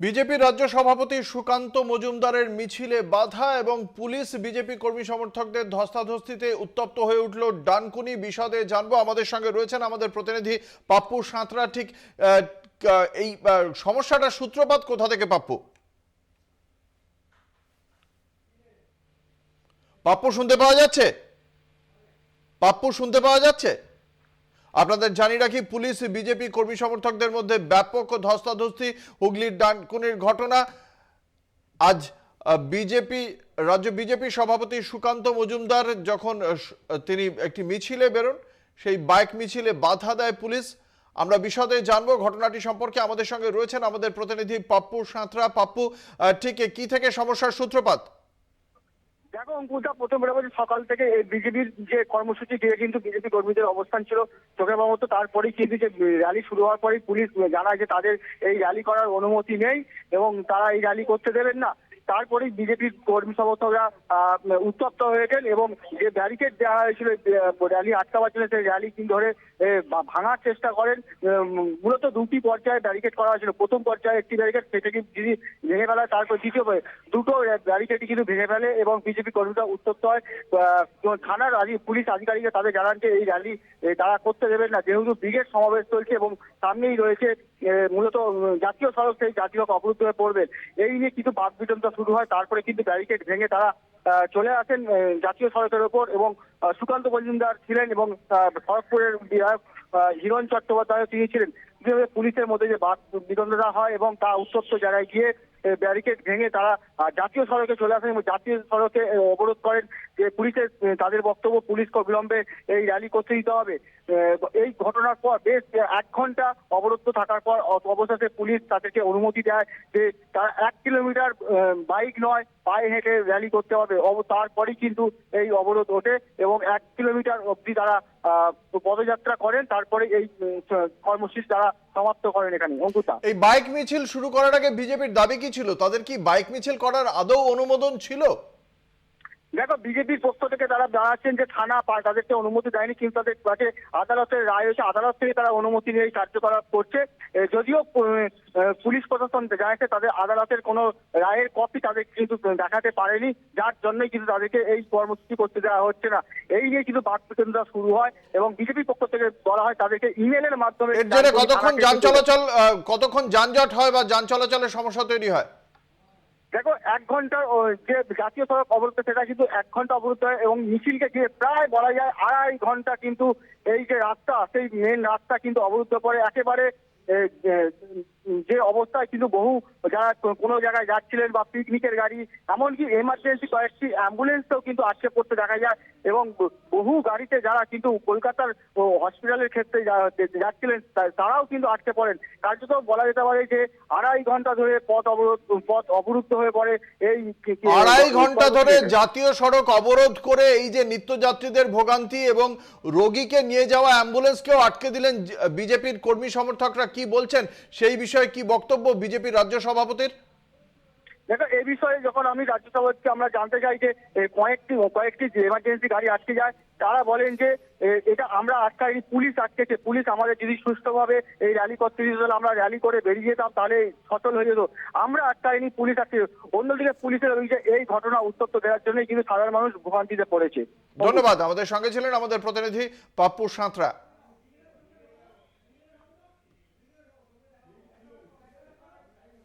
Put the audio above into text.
BJP রাজ্য সভাপতি সুকান্ত মজুমদারের মিছিলে বাধা এবং পুলিশ বিজেপি কর্মী সমর্থকদের ধস্তাধস্তিতে উত্তপ্ত হয়ে উঠল ডানকুনি। বিশদে জানবো, আমাদের সঙ্গে রয়েছেন আমাদের প্রতিনিধি পাপ্পু সাঁতরা। ঠিক এই সমস্যাটার সূত্রপাত কোথা থেকে পাপ্পু? পাপ্পু শুনতে পাওয়া যাচ্ছে? পাপ্পু শুনতে পাওয়া যাচ্ছে? আপনাদের জানিয়ে রাখি, পুলিশ বিজেপি কর্মী সমর্থকদের মধ্যে ব্যাপক ধস্তাধস্তি, হুগলির ডানকুনির ঘটনা। আজ রাজ্য বিজেপি সভাপতি সুকান্ত মজুমদার যখন তিনি একটি মিছিলে বেরোন, সেই বাইক মিছিলে বাধা দেয় পুলিশ। আমরা বিশদে জানবো ঘটনাটি সম্পর্কে। আমাদের সঙ্গে রয়েছেন আমাদের প্রতিনিধি পাপ্পু সাঁতরা। পাপ্পু, ঠিক কি থেকে সমস্যার সূত্রপাত? দেখো অঙ্কুরদা, প্রথম বলছি সকাল থেকে এই বিজেপির যে কর্মসূচি দিয়ে কিন্তু বিজেপি কর্মীদের অবস্থান ছিল চোখে পড়ার মতো। তারপরেই কিন্তু যে র্যালি শুরু হওয়ার পরেই পুলিশ জানায় যে তাদের এই র্যালি করার অনুমতি নেই এবং তারা এই র্যালি করতে দেবেন না। তারপরেই বিজেপির কর্মী সমর্থকরা উত্তপ্ত হয়েছেন এবং যে ব্যারিকেড দেওয়া হয়েছিল র্যালি আটকাবার জন্য, সেই র্যালি ধরে ভাঙার চেষ্টা করেন। মূলত দুটি পর্যায়ে ব্যারিকেড করা হয়েছিল। প্রথম পর্যায়ে একটি ব্যারিকেড সেটাকে ভেঙে ফেলা, তারপর দ্বিতীয় দুটো ব্যারিকেডই কিন্তু ভেঙে ফেলে এবং বিজেপি কর্মীরা উত্তপ্ত হয়। থানার পুলিশ আধিকারিকরা তাদের জানান যে এই র্যালি তারা করতে দেবেন না, যেহেতু ব্রিগেড সমাবেশ চলছে এবং সামনেই রয়েছে মূলত জাতীয় সড়ক, সেই জাতীয় সড়ক অবরুদ্ধ হয়ে পড়বে। এই নিয়ে কিছু বাকবিতণ্ডা শুরু হয়। তারপরে কিন্তু ব্যারিকেড ভেঙে তারা চলে আসেন জাতীয় সড়কের ওপর এবং সুকান্ত মজুমদার ছিলেন এবং খড়গপুরের বিধায়ক হিরণ চট্টোপাধ্যায় তিনি ছিলেন। পুলিশের মধ্যে যে বাক বিতণ্ডা হয় এবং তা উত্তপ্ত জায়গায় গিয়ে ব্যারিকেড ভেঙে তারা জাতীয় সড়কে চলে আসেন এবং জাতীয় সড়কে অবরোধ করেন। যে পুলিশের তাদের বক্তব্য, পুলিশকে অবিলম্বে এই র্যালি করতে দিতে হবে। এই ঘটনার পর বেশ 1 ঘন্টা অবরুদ্ধ থাকার পর অবশেষে পুলিশ তাদেরকে অনুমতি দেয় যে তারা 1 কিলোমিটার বাইক নয় পায়ে হেঁটে র্যালি করতে হবে। তারপরেই কিন্তু এই অবরোধ ওঠে এবং 1 কিলোমিটার অবধি তারা পদযাত্রা করেন। তারপরে এই কর্মসূচি তারা সমাপ্ত করেন এখানে। অঙ্কুতা, এই বাইক মিছিল শুরু করার আগে বিজেপির দাবি কি ছিল? তাদের কি বাইক মিছিল করার আদৌ অনুমোদন ছিল? দেখো, বিজেপির পক্ষ থেকে তারা জানাচ্ছেন যে থানা তাদেরকে অনুমতি দেয়নি, কিন্তু তাদের কাছে আদালতের রায় হয়েছে, আদালত থেকে তারা অনুমতি নিয়ে কার্যকলাপ করছে। যদিও পুলিশ প্রশাসন জানাচ্ছে তাদের আদালতের কোনো রায়ের কপি তাদের কিন্তু দেখাতে পারেনি, যার জন্যই কিন্তু তাদেরকে এই কর্মসূচি করতে দেওয়া হচ্ছে না। এই নিয়ে কিন্তু বাকবিতণ্ডা শুরু হয় এবং বিজেপির পক্ষ থেকে বলা হয় তাদেরকে ইমেলের মাধ্যমে। কতক্ষণ যানজট হয় বা যান চলাচলের সমস্যা তৈরি হয়? দেখো, 1 ঘন্টা যে জাতীয় সড়ক অবরোধ সেটা কিন্তু 1 ঘন্টা অবরোধ হয় এবং মিছিলকে ঘিরে প্রায় বলা যায় 2.5 ঘন্টা কিন্তু এই যে রাস্তা, সেই মেন রাস্তা কিন্তু অবরুদ্ধ করে একেবারে। যে অবস্থায় কিন্তু বহু যারা কোনো জায়গায় যাচ্ছিলেন বা পিকনিকের গাড়ি, এমনকি এমার্জেন্সি কয়েকটি অ্যাম্বুলেন্সও কিন্তু আটকে পড়তে দেখা যায় এবং বহু গাড়িতে যারা কিন্তু কলকাতার হসপিটালের ক্ষেত্রে যাচ্ছিলেন তারাও কিন্তু আটকে পড়েন। কার্যত বলা যেতে পারে যে 2.5 ঘন্টা ধরে পথ অবরুদ্ধ হয়ে পড়ে। এই 2.5 ঘন্টা ধরে জাতীয় সড়ক অবরোধ করে এই যে নিত্যযাত্রীদের ভোগান্তি এবং রোগীকে নিয়ে যাওয়া অ্যাম্বুলেন্সকেও আটকে দিলেন বিজেপির কর্মী সমর্থকরা। কি বলছেন সেই বিষয়ে? কি বক্তব্য বিজেপির রাজ্য সভাপতির? দেখো, এই বিষয়ে যখন আমি রাজ্য সভাপতিকে আমরা জানতে চাই যে কয়েকটি যে এমার্জেন্সি গাড়ি আটকে যায়, তারা বলেন যে এটা আমরা আটকাইনি, পুলিশ আটকেছে। পুলিশ আমাদের যদি সুষ্ঠুভাবে এই র্যালি করতে দিত তাহলে আমরা র্যালি করে বেরিয়ে যেতাম, তাহলে সচল হয়ে যেত। আমরা আটকাইনি, পুলিশ আটকে। অন্যদিকে পুলিশের অভিযোগ এই ঘটনা উত্তপ্ত দেওয়ার জন্যই কিন্তু সাধারণ মানুষ ভোগান্তিতে পড়েছে। ধন্যবাদ। আমাদের সঙ্গে ছিলেন আমাদের প্রতিনিধি পাপ্পু সাঁতরা।